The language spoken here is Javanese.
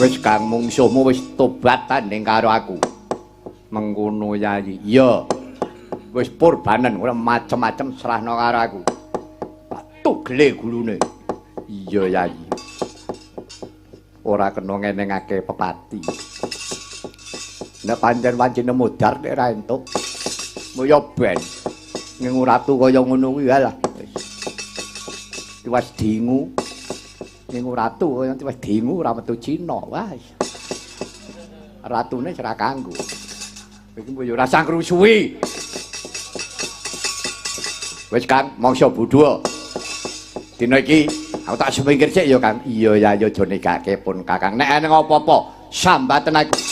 Wis Kang mungsuhmu wis tobat tanding karo aku. Mengkono Yayi. Iya. Wis purbanen ora macem-macem serahno karo aku. Tak tugle gulune. Iya Yayi. Ora kena ngenengake pepati. Nek pancen wancine modar nek ra entuk. Moyo ben. Ngengu ratu kaya ngono kuwi lah. Wis dingu. Ngengu ratu kaya wis dingu ora metu Cina. Wah. Ratune ora kanggo. Iki yo ora sang rusuhi. Wis Kang, mongso budhe. Dina iki aku tak sepinggir sik ya Kang. Iya ya aja negake pun Kakang. Nek ana apa-apa sambaten aku.